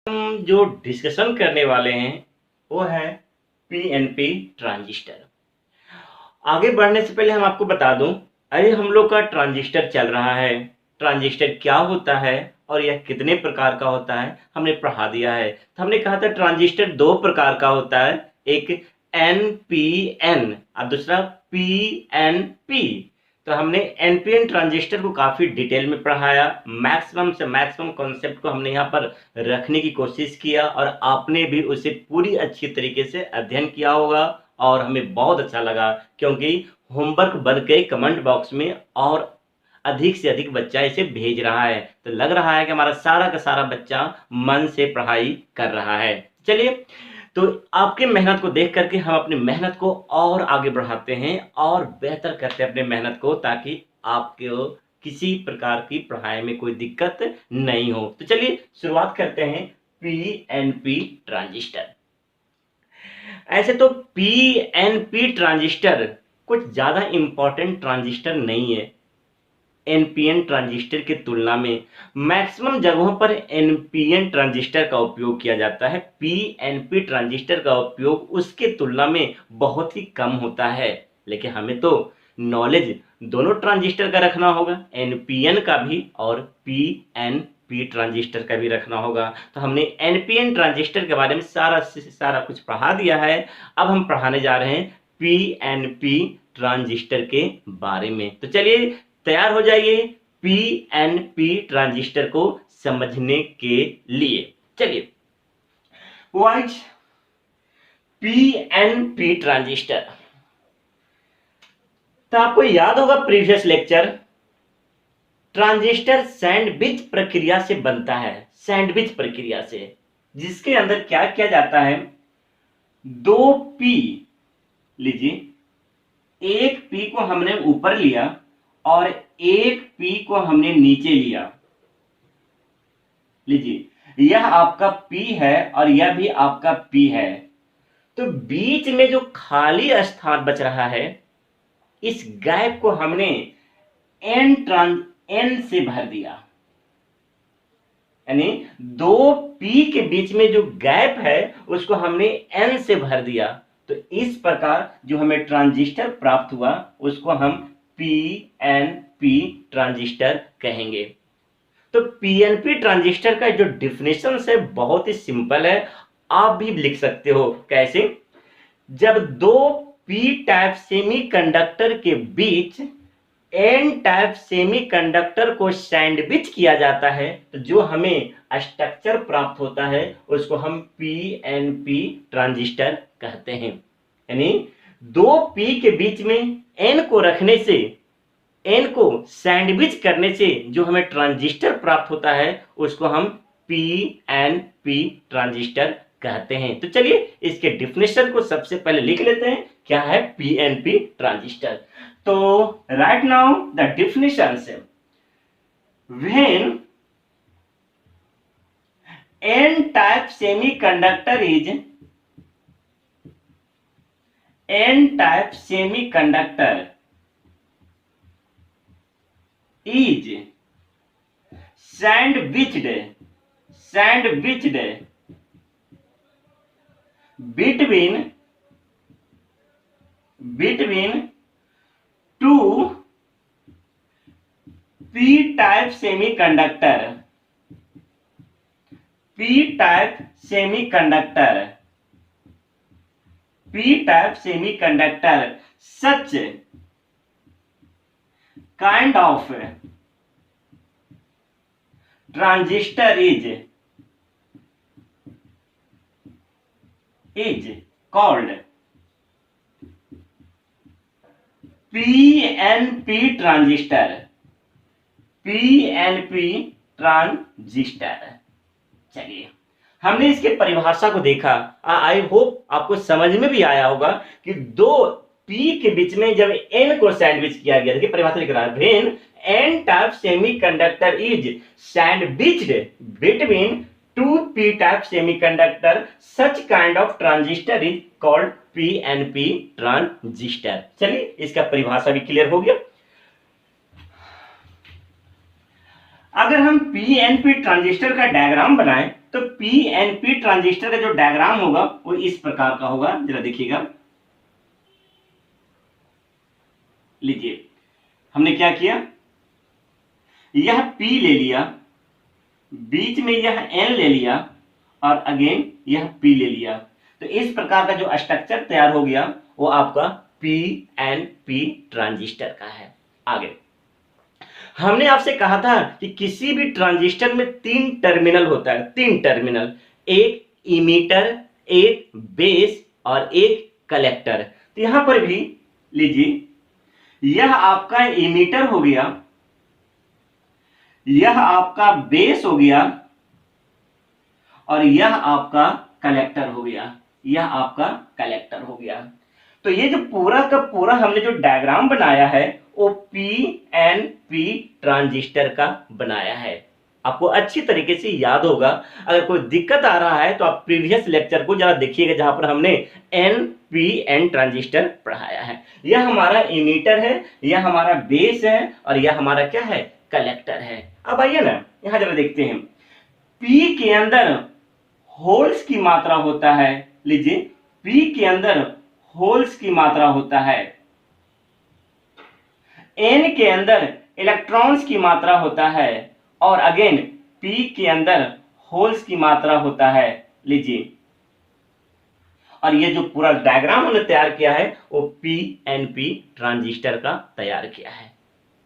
हम जो डिस्कशन करने वाले हैं वो है पीएनपी ट्रांजिस्टर। आगे बढ़ने से पहले हम आपको बता दूं, अरे हम लोग का ट्रांजिस्टर चल रहा है, ट्रांजिस्टर क्या होता है और यह कितने प्रकार का होता है हमने पढ़ा दिया है। तो हमने कहा था ट्रांजिस्टर दो प्रकार का होता है, एक एनपीएन और दूसरा पीएनपी। तो हमने एनपीएन ट्रांजिस्टर को काफी डिटेल में पढ़ाया, मैक्सिमम से मैक्सिमम कॉन्सेप्ट को हमने यहाँ पर रखने की कोशिश किया और आपने भी उसे पूरी अच्छी तरीके से अध्ययन किया होगा और हमें बहुत अच्छा लगा, क्योंकि होमवर्क बन के कमेंट बॉक्स में और अधिक से अधिक बच्चा इसे भेज रहा है। तो लग रहा है कि हमारा सारा का सारा बच्चा मन से पढ़ाई कर रहा है। चलिए, तो आपके मेहनत को देख करके हम अपनी मेहनत को और आगे बढ़ाते हैं और बेहतर करते हैं अपने मेहनत को, ताकि आपको किसी प्रकार की पढ़ाई में कोई दिक्कत नहीं हो। तो चलिए शुरुआत करते हैं पीएनपी ट्रांजिस्टर। ऐसे तो पीएनपी ट्रांजिस्टर कुछ ज्यादा इंपॉर्टेंट ट्रांजिस्टर नहीं है एनपीएन ट्रांजिस्टर की तुलना में। मैक्सिमम जगहों पर एनपीएन ट्रांजिस्टर का उपयोग किया जाता है, पीएनपी ट्रांजिस्टर का उपयोग उसके तुलना में बहुत ही कम होता है। लेकिन हमें तो नॉलेज दोनों ट्रांजिस्टर का रखना होगा, एनपीएन का भी और पीएनपी ट्रांजिस्टर का भी रखना होगा। तो हमने एनपीएन ट्रांजिस्टर के बारे में सारा कुछ पढ़ा दिया है। अब हम पढ़ाने जा रहे हैं पीएनपी ट्रांजिस्टर के बारे में। तो चलिए तैयार हो जाइए पीएनपी ट्रांजिस्टर को समझने के लिए। चलिए, व्हाट पीएनपी ट्रांजिस्टर। तो आपको याद होगा प्रीवियस लेक्चर, ट्रांजिस्टर सैंडविच प्रक्रिया से बनता है, सैंडविच प्रक्रिया से, जिसके अंदर क्या किया जाता है, दो पी लीजिए, एक पी को हमने ऊपर लिया और एक पी को हमने नीचे लिया। लीजिए, यह आपका पी है और यह भी आपका पी है। तो बीच में जो खाली स्थान बच रहा है, इस गैप को हमने एन से भर दिया। यानी दो पी के बीच में जो गैप है उसको हमने एन से भर दिया। तो इस प्रकार जो हमें ट्रांजिस्टर प्राप्त हुआ उसको हम पीएनपी ट्रांजिस्टर कहेंगे। तो पीएनपी ट्रांजिस्टर का जो डिफिनेशन है बहुत ही सिंपल है, आप भी लिख सकते हो। कैसे? जब दो पी टाइप सेमीकंडक्टर के बीच एन टाइप सेमीकंडक्टर को सैंडविच किया जाता है, तो जो हमें स्ट्रक्चर प्राप्त होता है उसको हम पीएनपी ट्रांजिस्टर कहते हैं। यानी दो पी के बीच में एन को रखने से, एन को सैंडविच करने से जो हमें ट्रांजिस्टर प्राप्त होता है उसको हम पीएनपी ट्रांजिस्टर कहते हैं। तो चलिए इसके डिफिनेशन को सबसे पहले लिख लेते हैं, क्या है पीएनपी ट्रांजिस्टर। तो राइट नाउ द डिफिनेशन से, when N type semiconductor is, N type semiconductor is sandwiched between two p-type semiconductor, such kind of transistor is called PNP transistor, PNP transistor. चलिए, हमने इसके परिभाषा को देखा, आई होप आपको समझ में भी आया होगा कि दो पी के बीच में जब एन को सैंडविच किया गया, देखिए परिभाषा लिख रहा है, when N type semiconductor is sandwiched between two P type semiconductor, such kind of transistor is called PNP transistor. चलिए इसका परिभाषा भी क्लियर हो गया। अगर हम पीएनपी ट्रांजिस्टर का डायग्राम बनाएं तो पीएनपी ट्रांजिस्टर का जो डायग्राम होगा वो इस प्रकार का होगा, जरा देखिएगा। लीजिए, हमने क्या किया, यह P ले लिया, बीच में यह N ले लिया और अगेन यह P ले लिया। तो इस प्रकार का जो स्ट्रक्चर तैयार हो गया वो आपका पीएनपी ट्रांजिस्टर का है। आगे हमने आपसे कहा था कि किसी भी ट्रांजिस्टर में 3 टर्मिनल होता है, 3 टर्मिनल, एक इमीटर, एक बेस और एक कलेक्टर। तो यहां पर भी लीजिए, यह आपका इमीटर हो गया, यह आपका बेस हो गया और यह आपका कलेक्टर हो गया, यह आपका कलेक्टर हो गया। तो ये जो पूरा का पूरा हमने जो डायग्राम बनाया है वो पीएनपी ट्रांजिस्टर का बनाया है। आपको अच्छी तरीके से याद होगा। अगर कोई दिक्कत आ रहा है तो आप प्रीवियस लेक्चर को जरा देखिएगा, जहां पर हमने एनपीएन ट्रांजिस्टर पढ़ाया है। यह हमारा इमीटर है, यह हमारा बेस है और यह हमारा क्या है, कलेक्टर है। अब आइए ना यहां जरा देखते हैं, पी के अंदर होल्स की मात्रा होता है। लीजिए, पी के अंदर होल्स की मात्रा होता है, एन के अंदर इलेक्ट्रॉन्स की मात्रा होता है और अगेन पी के अंदर होल्स की मात्रा होता है। लीजिए, और ये जो पूरा डायग्राम हमने तैयार किया है वो पीएनपी ट्रांजिस्टर का तैयार किया है।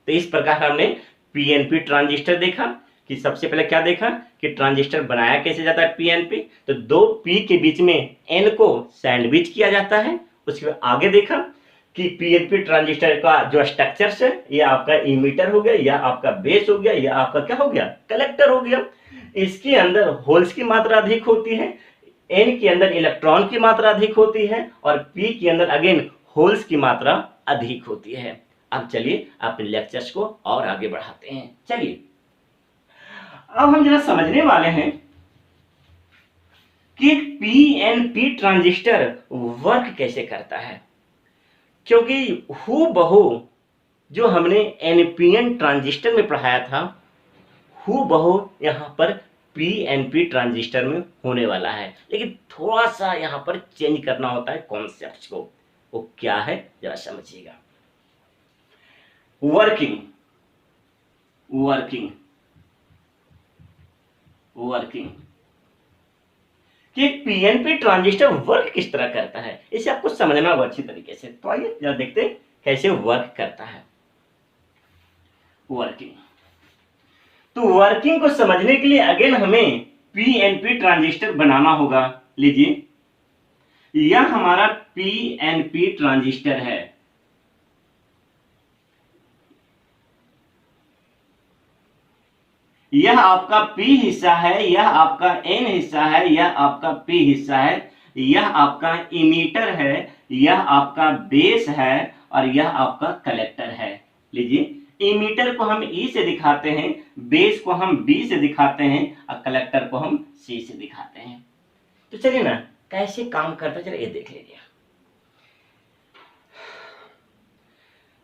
तो इस प्रकार हमने पीएनपी ट्रांजिस्टर देखा कि सबसे पहले क्या देखा कि ट्रांजिस्टर बनाया कैसे जाता है पीएनपी। तो 2 पी के बीच में एन को सैंडविच किया जाता है। उसके बाद आगे देखा कि पीएनपी ट्रांजिस्टर का जो स्ट्रक्चर है, ये आपका इमीटर हो गया, या आपका बेस हो गया, या आपका क्या हो गया, कलेक्टर हो गया। इसके अंदर होल्स की मात्रा अधिक होती है, एन के अंदर इलेक्ट्रॉन की मात्रा अधिक होती है और पी के अंदर अगेन होल्स की मात्रा अधिक होती है। अब चलिए अपने लेक्चर्स को और आगे बढ़ाते हैं। चलिए अब हम जरा समझने वाले हैं कि पीएनपी ट्रांजिस्टर वर्क कैसे करता है, क्योंकि हूबहू जो हमने एनपीएन ट्रांजिस्टर में पढ़ाया था हूबहू यहां पर पीएनपी ट्रांजिस्टर में होने वाला है, लेकिन थोड़ा सा यहां पर चेंज करना होता है कॉन्सेप्ट्स को। वो क्या है जरा समझिएगा। वर्किंग वर्किंग वर्किंग कि पीएनपी ट्रांजिस्टर वर्क किस तरह करता है, इसे आपको समझना होगा अच्छी तरीके से। तो आइए जरा देखते हैं कैसे वर्क करता है। वर्किंग, तो वर्किंग को समझने के लिए अगेन हमें पीएनपी ट्रांजिस्टर बनाना होगा। लीजिए, यह हमारा पीएनपी ट्रांजिस्टर है, यह आपका P हिस्सा है, यह आपका N हिस्सा है, यह आपका P हिस्सा है, यह आपका इमीटर है, यह आपका बेस है और यह आपका कलेक्टर है। लीजिए, इमीटर को हम E से दिखाते हैं, बेस को हम B से दिखाते हैं और कलेक्टर को हम C से दिखाते हैं। तो चलिए ना कैसे काम करता है, चलिए ये देख लीजिए।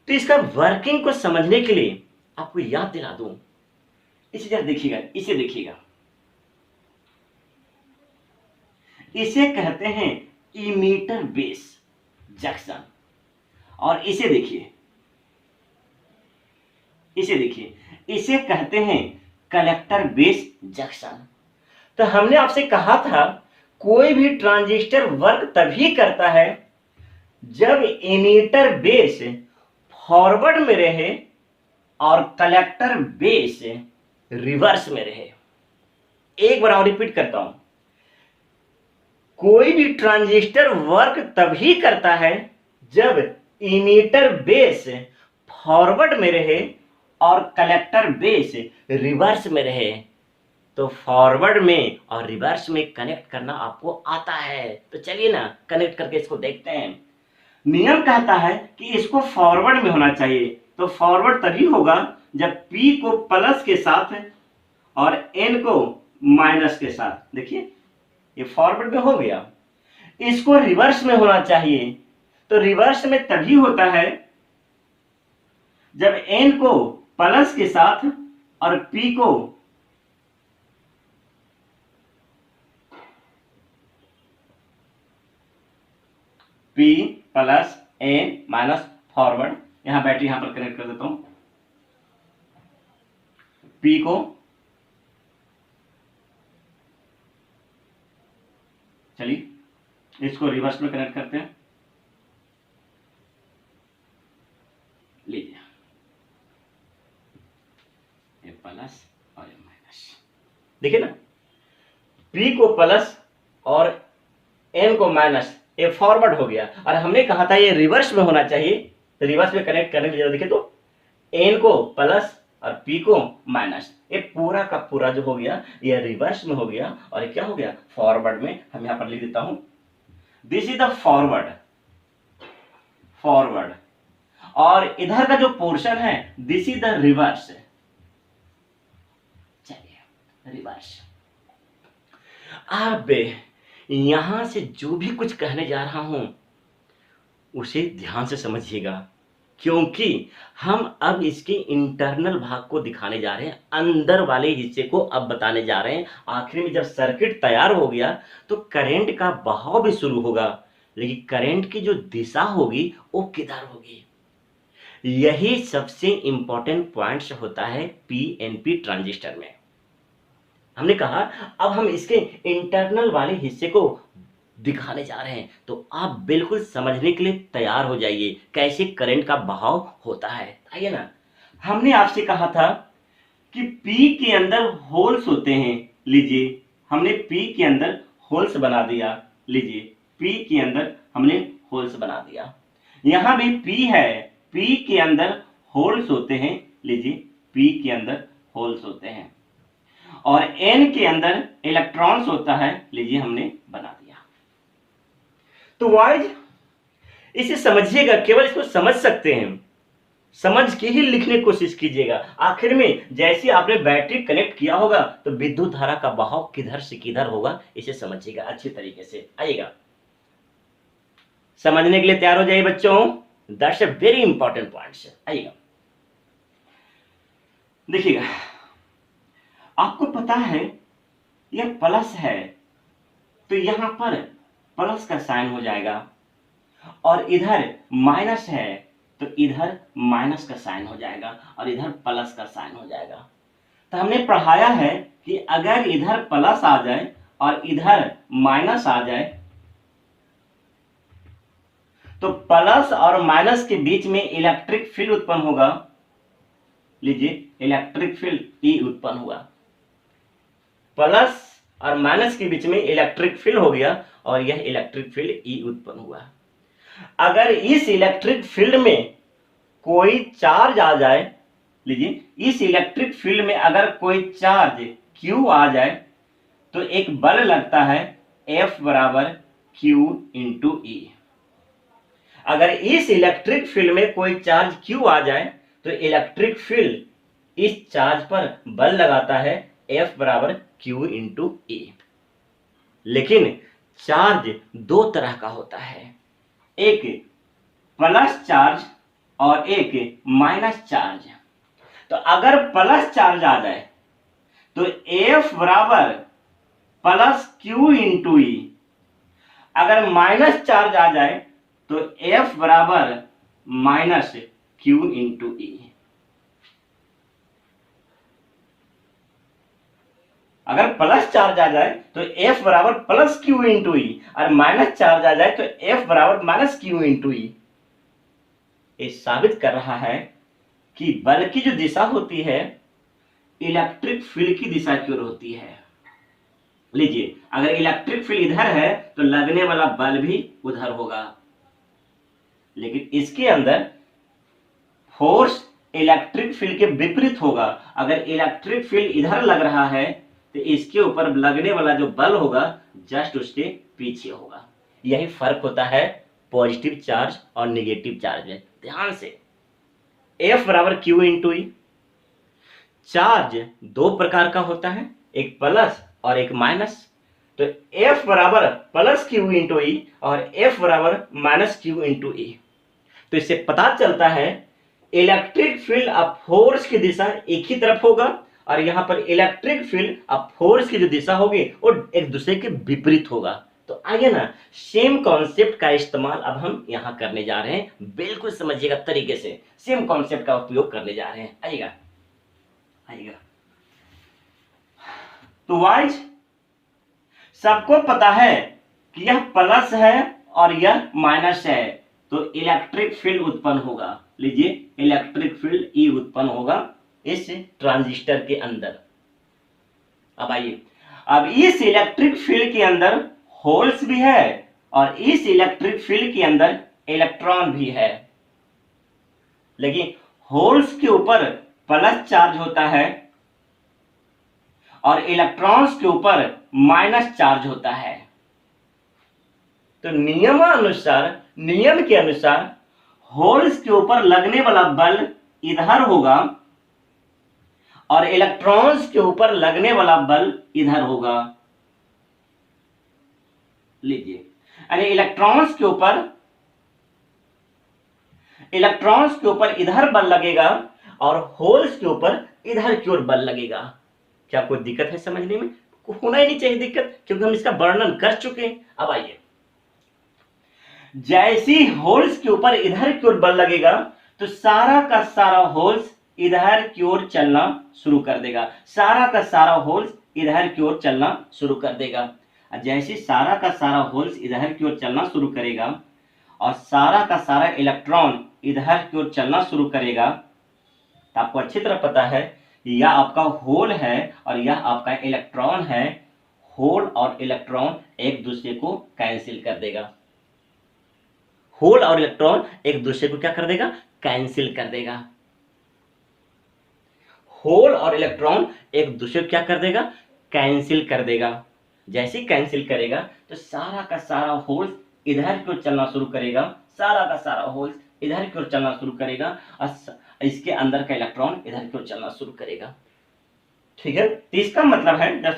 तो इसका वर्किंग को समझने के लिए आपको याद दिला दूं, इसे जरा देखिएगा, इसे देखिएगा, इसे कहते हैं इमीटर बेस जंक्शन। और इसे देखिए, इसे देखिए, इसे कहते हैं कलेक्टर बेस जंक्शन। तो हमने आपसे कहा था कोई भी ट्रांजिस्टर वर्क तभी करता है जब इमीटर बेस फॉरवर्ड में रहे और कलेक्टर बेस रिवर्स में रहे। एक बार और रिपीट करता हूं, कोई भी ट्रांजिस्टर वर्क तभी करता है जब इमीटर बेस फॉरवर्ड में रहे और कलेक्टर बेस रिवर्स में रहे। तो फॉरवर्ड में और रिवर्स में कनेक्ट करना आपको आता है, तो चलिए ना कनेक्ट करके इसको देखते हैं। नियम कहता है कि इसको फॉरवर्ड में होना चाहिए, तो फॉरवर्ड तभी होगा जब P को प्लस के साथ और N को माइनस के साथ। देखिए ये फॉरवर्ड में हो गया। इसको रिवर्स में होना चाहिए, तो रिवर्स में तभी होता है जब N को प्लस के साथ और P को P plus N minus forward, यहां बैटरी यहां पर कनेक्ट कर देता हूं, P को चलिए इसको रिवर्स में कनेक्ट करते हैं, लीजिए ये प्लस और ये माइनस, देखिए ना, P को प्लस और N को माइनस, ये फॉरवर्ड हो गया, और हमने कहा था ये रिवर्स में होना चाहिए, तो रिवर्स में कनेक्ट करने के लिए देखिए तो N को प्लस और P को माइनस, ये पूरा का पूरा जो हो गया ये रिवर्स में हो गया, और ये क्या हो गया फॉरवर्ड में। हम यहां पर लिख देता हूं, this is the forward, forward, और इधर का जो पोर्शन है दिस इज द रिवर्स, चलिए रिवर्स। अब यहां से जो भी कुछ कहने जा रहा हूं उसे ध्यान से समझिएगा, क्योंकि हम अब इसके इंटरनल भाग को दिखाने जा रहे हैं, अंदर वाले हिस्से को अब बताने जा रहे हैं। आखिर में जब सर्किट तैयार हो गया तो करंट का बहाव भी शुरू होगा, लेकिन करंट की जो दिशा होगी वो किधर होगी, यही सबसे इंपॉर्टेंट पॉइंट्स होता है पीएनपी ट्रांजिस्टर में। हमने कहा अब हम इसके इंटरनल वाले हिस्से को दिखाने जा रहे हैं, तो आप बिल्कुल समझने के लिए तैयार हो जाइए कैसे करंट का बहाव होता है। आइए ना, हमने आपसे कहा था कि P के अंदर होल्स होते हैं, लीजिए हमने P के अंदर होल्स बना दिया, लीजिए P के अंदर हमने होल्स बना दिया, यहां भी P है, P के अंदर होल्स होते हैं, लीजिए P के अंदर होल्स होते हैं, और N के अंदर इलेक्ट्रॉन्स होता है, लीजिए हमने बना दिया। तो वाइज इसे समझिएगा, केवल इसको समझ सकते हैं, समझ के ही लिखने की कोशिश कीजिएगा। आखिर में जैसे आपने बैटरी कनेक्ट किया होगा तो विद्युत धारा का बहाव किधर से किधर होगा, इसे समझिएगा अच्छी तरीके से। आइएगा, समझने के लिए तैयार हो जाइए बच्चों, that's a very important points. आइएगा, देखिएगा, आपको पता है यह प्लस है तो यहां पर प्लस का साइन हो जाएगा, और इधर माइनस है तो इधर माइनस का साइन हो जाएगा, और इधर प्लस का साइन हो जाएगा। तो हमने पढ़ाया है कि अगर इधर प्लस आ जाए और इधर माइनस आ जाए तो प्लस और माइनस के बीच में इलेक्ट्रिक फील्ड उत्पन्न होगा, लीजिए इलेक्ट्रिक फील्ड E उत्पन्न हुआ, प्लस और माइनस के बीच में इलेक्ट्रिक फील्ड हो गया, और यह इलेक्ट्रिक फील्ड E उत्पन्न हुआ। अगर इस इलेक्ट्रिक फील्ड में कोई चार्ज आ जाए, लीजिए इस इलेक्ट्रिक फील्ड में अगर कोई चार्ज Q आ जाए तो एक बल लगता है F बराबर Q इंटू E। अगर इस इलेक्ट्रिक फील्ड में कोई चार्ज Q आ जाए तो इलेक्ट्रिक फील्ड इस चार्ज पर बल लगाता है F बराबर Q इंटू E। लेकिन चार्ज दो तरह का होता है, एक प्लस चार्ज और एक माइनस चार्ज। तो अगर प्लस चार्ज आ जाए तो F बराबर प्लस Q इंटू E, अगर माइनस चार्ज आ जाए तो F बराबर माइनस Q इंटू E। अगर प्लस चार्ज आ जाए तो F बराबर प्लस Q इंटू E, और माइनस चार्ज आ जाए तो F बराबर माइनस Q इंटू E। ये साबित कर रहा है कि बल की जो दिशा होती है इलेक्ट्रिक फील्ड की दिशा की ओर होती है। लीजिए, अगर इलेक्ट्रिक फील्ड इधर है तो लगने वाला बल भी उधर होगा, लेकिन इसके अंदर फोर्स इलेक्ट्रिक फील्ड के विपरीत होगा। अगर इलेक्ट्रिक फील्ड इधर लग रहा है तो इसके ऊपर लगने वाला जो बल होगा जस्ट उसके पीछे होगा। यही फर्क होता है पॉजिटिव चार्ज और नेगेटिव चार्ज में। ध्यान से, F बराबर Q इंटू E। चार्ज दो प्रकार का होता है, एक प्लस और एक माइनस। तो F बराबर प्लस Q इंटू E और F बराबर माइनस Q इंटू E। तो इससे पता चलता है इलेक्ट्रिक फील्ड अब फोर्स की दिशा एक ही तरफ होगा और यहाँ पर इलेक्ट्रिक फील्ड, अब फोर्स की जो दिशा होगी वो एक दूसरे के विपरीत होगा। तो आइए ना, सेम कॉन्सेप्ट का इस्तेमाल अब हम यहाँ करने जा रहे हैं। बिल्कुल समझिएगा तरीके से, सेम कॉन्सेप्ट का उपयोग करने जा रहे हैं। आइएगा आइएगा। तो वाइज सबको पता है कि यह प्लस है और यह माइनस है, तो इलेक्ट्रिक फील्ड उत्पन्न होगा। लीजिए, इलेक्ट्रिक फील्ड ई उत्पन्न होगा इस ट्रांजिस्टर के अंदर। अब आइए, अब इस इलेक्ट्रिक फील्ड के अंदर होल्स भी है और इस इलेक्ट्रिक फील्ड के अंदर इलेक्ट्रॉन भी है, लेकिन होल्स के ऊपर प्लस चार्ज होता है और इलेक्ट्रॉन्स के ऊपर माइनस चार्ज होता है। तो नियम के अनुसार होल्स के ऊपर लगने वाला बल इधर होगा और इलेक्ट्रॉन्स के ऊपर लगने वाला बल इधर होगा। लीजिए, यानी इलेक्ट्रॉन्स के ऊपर इधर बल लगेगा और होल्स के ऊपर इधर की ओर बल लगेगा। क्या कोई दिक्कत है समझने में? होना ही नहीं चाहिए दिक्कत, क्योंकि हम इसका वर्णन कर चुके हैं। अब आइए, जैसे होल्स के ऊपर इधर की ओर बल लगेगा तो सारा का सारा होल्स इधर की ओर चलना शुरू कर देगा। सारा का सारा होल्स इधर की ओर चलना शुरू कर देगा। जैसे सारा का सारा होल्स इधर की ओर चलना शुरू करेगा और सारा का सारा इलेक्ट्रॉन इधर की ओर चलना शुरू करेगा, तो आपको अच्छी तरह पता है यह आपका होल है और यह आपका इलेक्ट्रॉन है। होल और इलेक्ट्रॉन एक दूसरे को कैंसिल कर देगा। होल और इलेक्ट्रॉन एक दूसरे को क्या कर देगा? कैंसिल कर देगा। होल और इलेक्ट्रॉन एक दूसरे को क्या कर देगा? कैंसिल कर देगा। जैसे कैंसिल करेगा तो सारा का सारा होल्स इधर की ओर चलना शुरू करेगा, सारा का सारा होल्स इधर की ओर चलना शुरू करेगा और इसके अंदर का इलेक्ट्रॉन इधर की ओर चलना शुरू करेगा। ठीक है, तो इसका मतलब है, जरा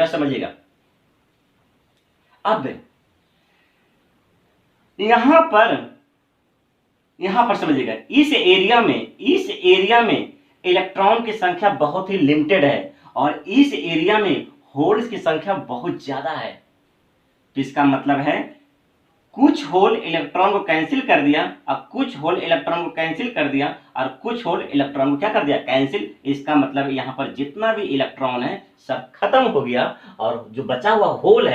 समझिएगा। अब यहां पर समझिएगा, इस एरिया में इलेक्ट्रॉन की संख्या बहुत ही लिमिटेड है और इस एरिया में होल्स की संख्या बहुत ज्यादा है। तो इसका मतलब है कुछ होल इलेक्ट्रॉन को कैंसिल कर दिया और कुछ होल इलेक्ट्रॉन को कैंसिल कर दिया और कुछ होल इलेक्ट्रॉन को क्या कर दिया? कैंसिल। इसका मतलब यहां पर जितना भी इलेक्ट्रॉन है सब खत्म हो गया और जो बचा हुआ होल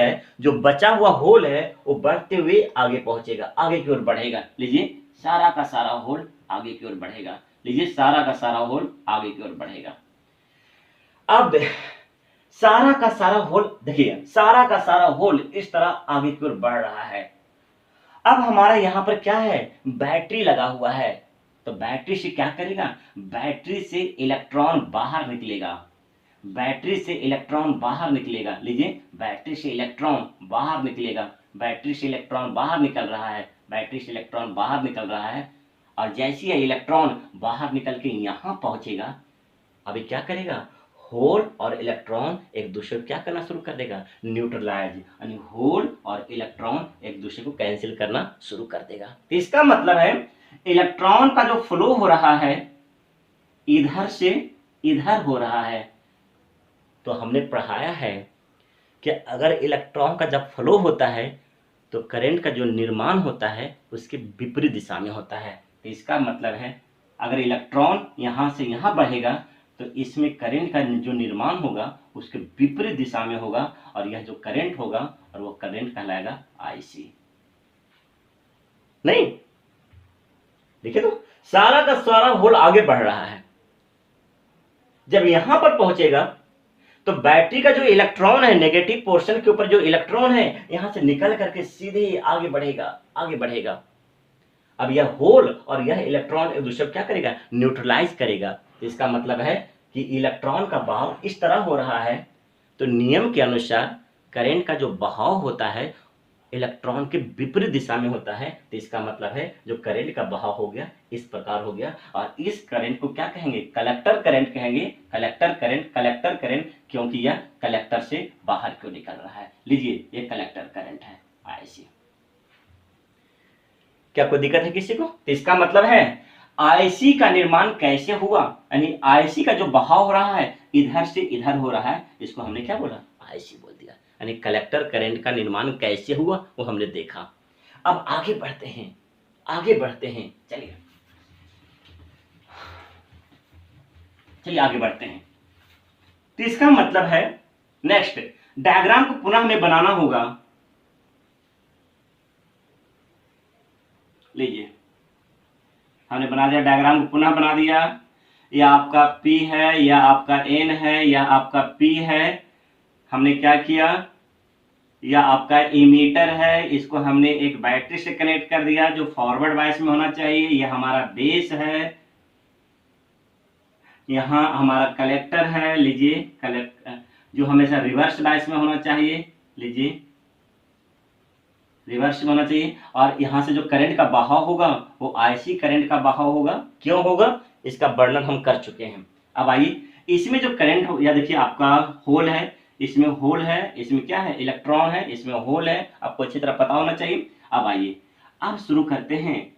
है वो बढ़ते हुए आगे पहुंचेगा, आगे की ओर बढ़ेगा। लीजिए, सारा का सारा होल आगे की ओर बढ़ेगा। अब सारा का सारा होल, देखिए, सारा का सारा होल इस तरह आगे की ओर बढ़ रहा है। अब हमारा यहां पर क्या है? बैटरी लगा हुआ है। तो बैटरी से क्या करेगा? बैटरी से इलेक्ट्रॉन बाहर निकलेगा। लीजिए, बैटरी से इलेक्ट्रॉन बाहर निकल रहा है और जैसे ही इलेक्ट्रॉन बाहर निकल के यहां पहुंचेगा, अभी क्या करेगा? होल और इलेक्ट्रॉन एक दूसरे को क्या करना शुरू कर देगा? न्यूट्रलाइज, यानी होल और इलेक्ट्रॉन एक दूसरे को कैंसिल करना शुरू कर देगा। तो इसका मतलब है इलेक्ट्रॉन का जो फ्लो हो रहा है इधर से इधर हो रहा है। तो हमने पढ़ाया है कि अगर इलेक्ट्रॉन का जब फ्लो होता है तो करंट का जो निर्माण होता है उसके विपरीत दिशा में होता है। तो इसका मतलब है अगर इलेक्ट्रॉन यहां से यहां बढ़ेगा तो इसमें करंट का जो निर्माण होगा उसके विपरीत दिशा में होगा और यह जो करंट होगा और वो करंट कहलाएगा आईसी। नहीं, देखिए, तो सारा का सारा होल आगे बढ़ रहा है। जब यहां पर पहुंचेगा तो बैटरी का जो इलेक्ट्रॉन है, नेगेटिव पोर्शन के ऊपर जो इलेक्ट्रॉन है, यहां से निकल करके सीधे आगे बढ़ेगा। अब यह होल और यह इलेक्ट्रॉन एक दूसरे को क्या करेगा? न्यूट्रलाइज करेगा। तो इसका मतलब है कि इलेक्ट्रॉन का बहाव इस तरह हो रहा है। तो नियम के अनुसार करंट का जो बहाव होता है इलेक्ट्रॉन के विपरीत दिशा में होता है। तो इसका मतलब है जो करंट का बहाव हो गया इस प्रकार हो गया और इस करंट को क्या कहेंगे? कलेक्टर करंट कहेंगे। कलेक्टर करंट, क्योंकि यह कलेक्टर से बाहर क्यों निकल रहा है। लीजिए, ये कलेक्टर करंट है आईसी। क्या कोई दिक्कत है किसी को? तो इसका मतलब है आईसी का निर्माण कैसे हुआ, यानी आईसी का जो बहाव हो रहा है इधर से इधर हो रहा है, इसको हमने क्या बोला, आईसी बोल दिया। यानी कलेक्टर करंट का निर्माण कैसे हुआ वो हमने देखा। अब आगे बढ़ते हैं, आगे बढ़ते हैं, चलिए चलिए आगे बढ़ते हैं। तो इसका मतलब है, नेक्स्ट डायग्राम को पुनः हमें बनाना होगा। लीजिए हमने बना दिया, डायग्राम को पुनः बना दिया। यह आपका P है, यह आपका N है, यह आपका P है। हमने क्या किया, यह आपका इमीटर है, इसको हमने एक बैटरी से कनेक्ट कर दिया जो फॉरवर्ड बायस में होना चाहिए। यह हमारा बेस है, यहाँ हमारा कलेक्टर है, लीजिए कलेक्टर जो हमेशा रिवर्स बायस में होना चाहिए, लीजिए रिवर्स में होना चाहिए। और यहाँ से जो करंट का बहाव होगा वो आईसी करंट का बहाव होगा। क्यों होगा, इसका वर्णन हम कर चुके हैं। अब आइए, इसमें जो करंट हो, या देखिए आपका होल है, इसमें होल है, इसमें क्या है, इलेक्ट्रॉन है, इसमें होल है, आपको अच्छी तरह पता होना चाहिए। अब आइए, अब शुरू करते हैं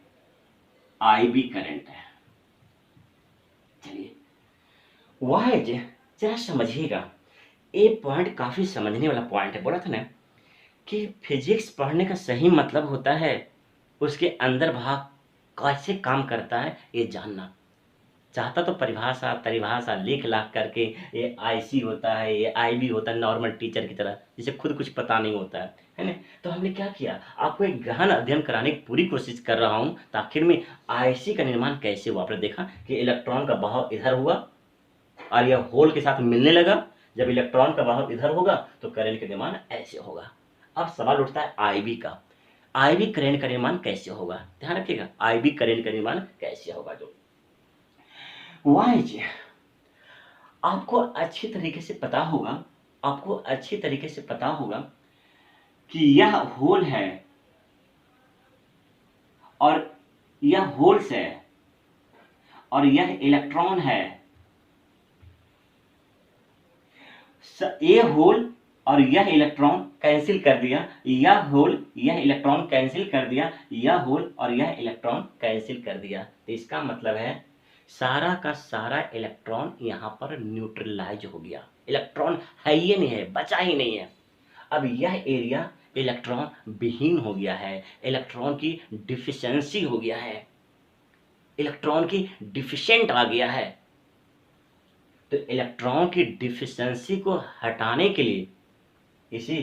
आईबी करंट है। चलिए वह जरा समझिएगा, ये पॉइंट काफी समझने वाला पॉइंट है। बोला था ना कि फिजिक्स पढ़ने का सही मतलब होता है उसके अंदर भाग कैसे काम करता है ये जानना। चाहता तो परिभाषा परिभाषा लिख लाख करके ये आईसी होता है, ये आईबी होता है, नॉर्मल टीचर की तरह जिसे खुद कुछ पता नहीं होता है ना। तो हमने क्या किया, आपको एक गहन अध्ययन कराने की पूरी कोशिश कर रहा हूँ। तो आखिर में आईसी का निर्माण कैसे हुआ, आपने देखा कि इलेक्ट्रॉन का बहाव इधर हुआ और यह होल के साथ मिलने लगा। जब इलेक्ट्रॉन का बहाव इधर होगा तो करंट का निर्माण ऐसे होगा। अब सवाल उठता है आईबी का, आईबी करंट का निर्माण कैसे होगा, ध्यान रखिएगा, आईबी करंट का निर्माण कैसे होगा। जो वाइज आपको अच्छी तरीके से पता होगा, आपको अच्छी तरीके से पता होगा कि यह होल है और यह होल्स है और यह इलेक्ट्रॉन है। ये होल और यह इलेक्ट्रॉन कैंसिल कर दिया, यह होल यह इलेक्ट्रॉन कैंसिल कर दिया, यह होल और यह इलेक्ट्रॉन कैंसिल कर दिया। तो इसका मतलब है सारा का सारा इलेक्ट्रॉन यहाँ पर न्यूट्रलाइज हो गया, इलेक्ट्रॉन है ही नहीं है, बचा ही नहीं है। अब यह एरिया इलेक्ट्रॉन विहीन हो गया है, इलेक्ट्रॉन की डिफिशियंसी हो गया है, इलेक्ट्रॉन की डिफिशिएंट आ गया है। तो इलेक्ट्रॉन की डिफिशियंसी को हटाने के लिए इसे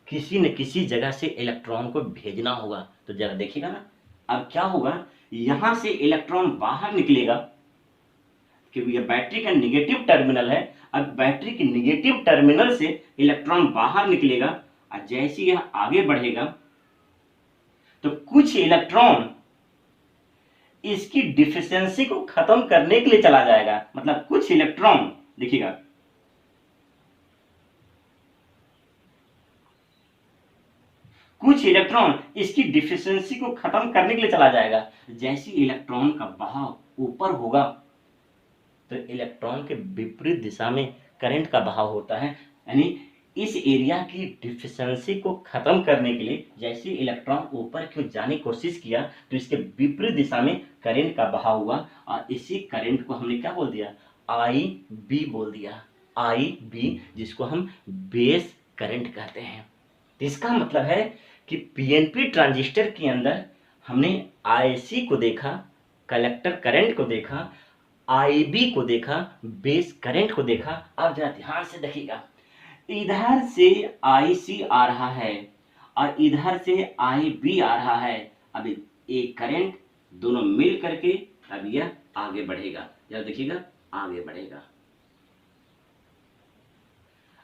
किसी न किसी जगह से इलेक्ट्रॉन को भेजना होगा। तो जरा देखिएगा ना, अब क्या होगा, यहां से इलेक्ट्रॉन बाहर निकलेगा क्योंकि यह बैटरी का निगेटिव टर्मिनल है। अब बैटरी के निगेटिव टर्मिनल से इलेक्ट्रॉन बाहर निकलेगा और जैसे यह आगे बढ़ेगा तो कुछ इलेक्ट्रॉन इसकी डिफिशियंसी को खत्म करने के लिए चला जाएगा। मतलब कुछ इलेक्ट्रॉन, देखिएगा कुछ इलेक्ट्रॉन इसकी डिफिशियंसी को खत्म करने के लिए चला जाएगा। जैसे इलेक्ट्रॉन का बहाव ऊपर होगा तो इलेक्ट्रॉन के विपरीत दिशा में करंट का बहाव होता है। यानी इस एरिया की डिफिशियंसी को खत्म करने के लिए जैसे इलेक्ट्रॉन ऊपर की जाने की कोशिश किया तो इसके विपरीत दिशा में करंट का बहाव हुआ और इसी करंट को हमने क्या बोल दिया, आई बी बोल दिया, आई बी, जिसको हम बेस करंट कहते हैं। तो इसका मतलब है कि पीएनपी ट्रांजिस्टर के अंदर हमने आईसी को देखा, कलेक्टर करंट को देखा, आईबी को देखा, बेस करंट को देखा। अब जरा ध्यान से देखिएगा, इधर से आईसी आ रहा है और इधर से आईबी आ रहा है। अब एक करंट दोनों मिल करके अब यह आगे बढ़ेगा, जरा देखिएगा आगे बढ़ेगा।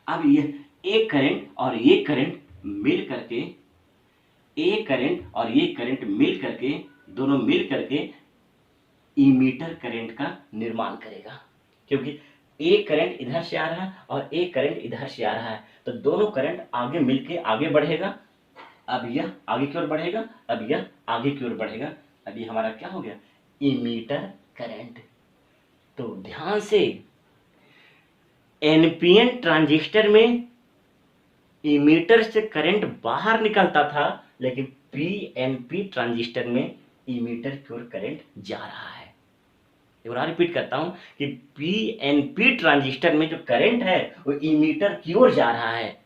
अब यह एक करंट और ये करंट मिल करके, एक करंट और ये करंट मिल करके, दोनों मिल करके इमीटर करंट का निर्माण करेगा। क्योंकि एक करंट इधर से आ रहा है और एक करंट इधर से आ रहा है तो दोनों करंट आगे मिलके आगे बढ़ेगा। अब यह आगे की ओर बढ़ेगा, अब यह आगे की ओर बढ़ेगा। अब ये हमारा क्या हो गया, इमीटर करंट। तो ध्यान से, एनपीएन ट्रांजिस्टर में इमीटर से करंट बाहर निकलता था लेकिन पीएनपी ट्रांजिस्टर में इमीटर की ओर करंट जा रहा है। एक बार रिपीट करता हूं कि पीएनपी ट्रांजिस्टर में जो करंट है वो इमीटर की ओर जा रहा है।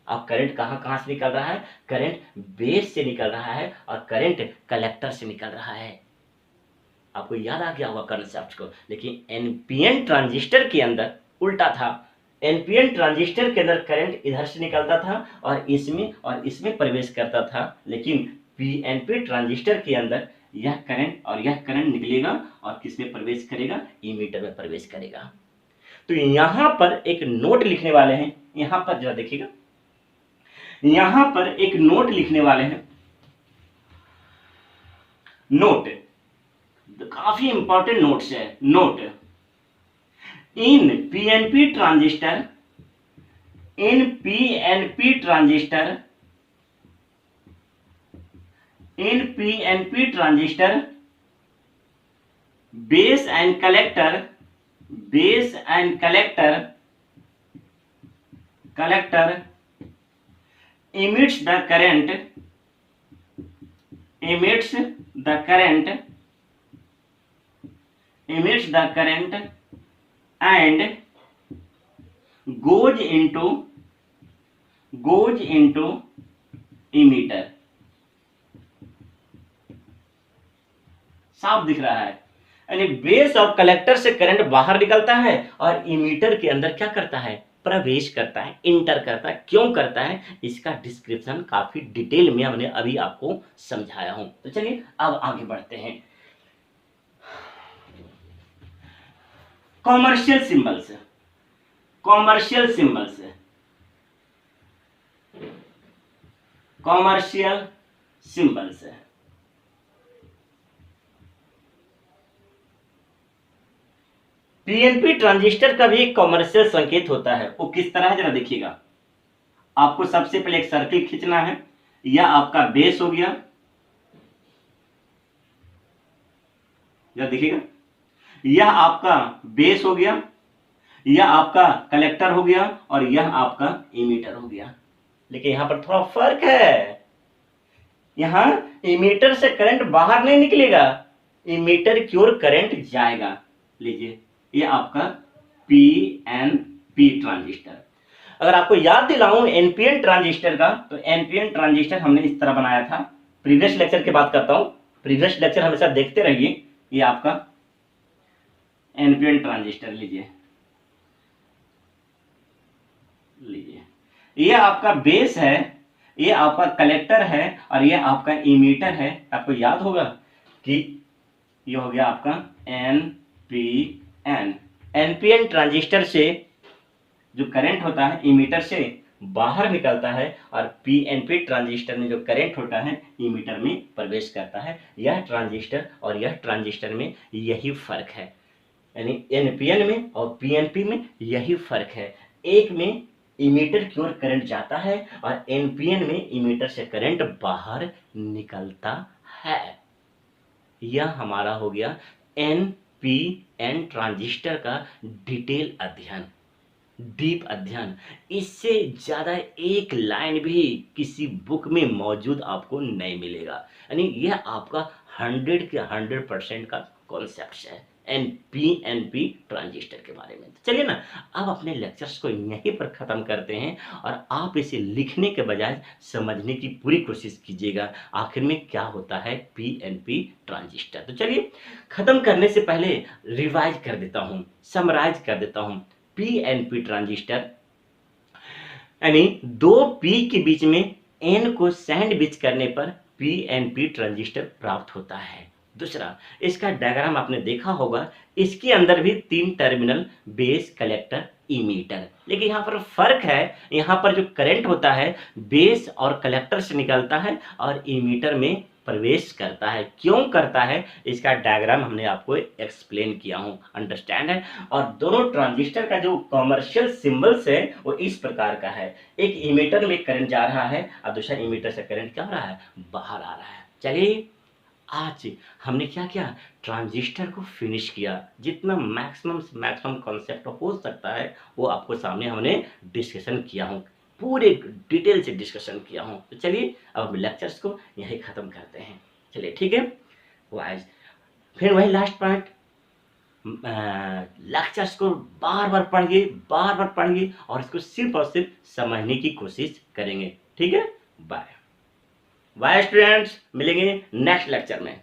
अब करंट कहां कहां से निकल रहा है? करंट बेस से निकल रहा है और करंट कलेक्टर से निकल रहा है। आपको याद आ गया होगा कंसेप्ट को। लेकिन एनपीएन ट्रांजिस्टर के अंदर उल्टा था। एनपीएन ट्रांजिस्टर के अंदर करंट इधर से निकलता था और इसमें प्रवेश करता था। लेकिन पीएनपी ट्रांजिस्टर के अंदर यह करंट और यह करंट निकलेगा और किस में प्रवेश करेगा? इमीटर में प्रवेश करेगा। तो यहां पर एक नोट लिखने वाले हैं। यहां पर जरा देखिएगा, यहां पर एक नोट लिखने वाले हैं। नोट, काफी इंपॉर्टेंट नोट्स है। Note, in PNP transistor, in PNP transistor, in PNP transistor base and collector, base and collector, collector emits the current, emits the current, emits the current and goes into emitter। साफ दिख रहा है, यानी base और collector से current बाहर निकलता है और इमीटर के अंदर क्या करता है? प्रवेश करता है, इंटर करता है। क्यों करता है इसका डिस्क्रिप्शन काफी डिटेल में हमने अभी आपको समझाया हूं। तो चलिए अब आगे बढ़ते हैं। Commercial symbols, commercial symbols, commercial symbols. PNP transistor का भी एक कॉमर्शियल संकेत होता है। वो किस तरह है जरा देखिएगा। आपको सबसे पहले एक सर्किल खींचना है। यह आपका बेस हो गया, जरा देखिएगा, यह आपका बेस हो गया, यह आपका कलेक्टर हो गया और यह आपका इमीटर हो गया। लेकिन यहां पर थोड़ा फर्क है। यहां इमीटर से करंट बाहर नहीं निकलेगा, इमीटर की ओर करंट जाएगा। लीजिए, ये आपका पीएनपी ट्रांजिस्टर। अगर आपको याद दिलाऊं एनपीएन ट्रांजिस्टर का, तो एनपीएन ट्रांजिस्टर हमने इस तरह बनाया था। प्रीवियस लेक्चर की बात करता हूं, प्रीवियस लेक्चर हमेशा देखते रहिए। ये आपका एनपीएन ट्रांजिस्टर लीजिए, लीजिए, ये आपका बेस है, ये आपका कलेक्टर है और ये आपका इमीटर है। आपको याद होगा कि ये हो गया आपका एनपीएन। एनपीएन ट्रांजिस्टर से जो करंट होता है इमीटर से बाहर निकलता है और पीएनपी ट्रांजिस्टर में जो करंट होता है इमीटर में प्रवेश करता है। यह ट्रांजिस्टर और यह ट्रांजिस्टर में यही फर्क है, यानी एनपीएन में और पीएनपी में यही फर्क है। एक में इमीटर की ओर करंट जाता है और एनपीएन में इमीटर से करंट बाहर निकलता है। यह हमारा हो गया एनपीएन ट्रांजिस्टर का डिटेल अध्ययन, डीप अध्ययन। इससे ज्यादा एक लाइन भी किसी बुक में मौजूद आपको नहीं मिलेगा। यानी यह आपका 100 के 100% का कॉन्सेप्ट है एनपीएनपी ट्रांजिस्टर के बारे में। चलिए ना, अब अपने लेक्चर्स को यहीं पर ख़त्म करते हैं और आप इसे लिखने के बजाय समझने की पूरी कोशिश कीजिएगा आखिर में क्या होता है पीएनपी ट्रांजिस्टर। तो चलिए, ख़त्म करने से पहले रिवाइज कर देता हूँ, समराइज कर देता हूँ। पीएनपी ट्रांजिस्टर यानी दो पी के बीच में एन को सैंडविच करने पर पीएनपी ट्रांजिस्टर प्राप्त होता है। दूसरा, इसका डायग्राम आपने देखा होगा, इसके अंदर भी 3 टर्मिनल, बेस, कलेक्टर, इमीटर। लेकिन यहाँ पर फर्क है, यहाँ पर जो करंट होता है बेस और कलेक्टर से निकलता है और इमीटर में प्रवेश करता है। क्यों करता है इसका डायग्राम हमने आपको एक्सप्लेन किया हूँ, अंडरस्टैंड है। और दोनों ट्रांजिस्टर का जो कॉमर्शियल सिंबल्स है वो इस प्रकार का है। एक इमीटर में करंट जा रहा है और दूसरा इमीटर से करंट क्या हो रहा है? बाहर आ रहा है। चलिए, आज हमने क्या किया? ट्रांजिस्टर को फिनिश किया। जितना मैक्सिमम कॉन्सेप्ट हो सकता है वो आपको सामने हमने डिस्कशन किया हूँ, पूरे डिटेल से डिस्कशन किया हूँ। तो चलिए अब लेक्चर्स को यहीं ख़त्म करते हैं। चलिए ठीक है, वो आज फिर वही लास्ट पार्ट, लेक्चर्स को बार बार पढ़िए और इसको सिर्फ और सिर्फ समझने की कोशिश करेंगे। ठीक है, बाय बाय स्टूडेंट्स, मिलेंगे नेक्स्ट लेक्चर में।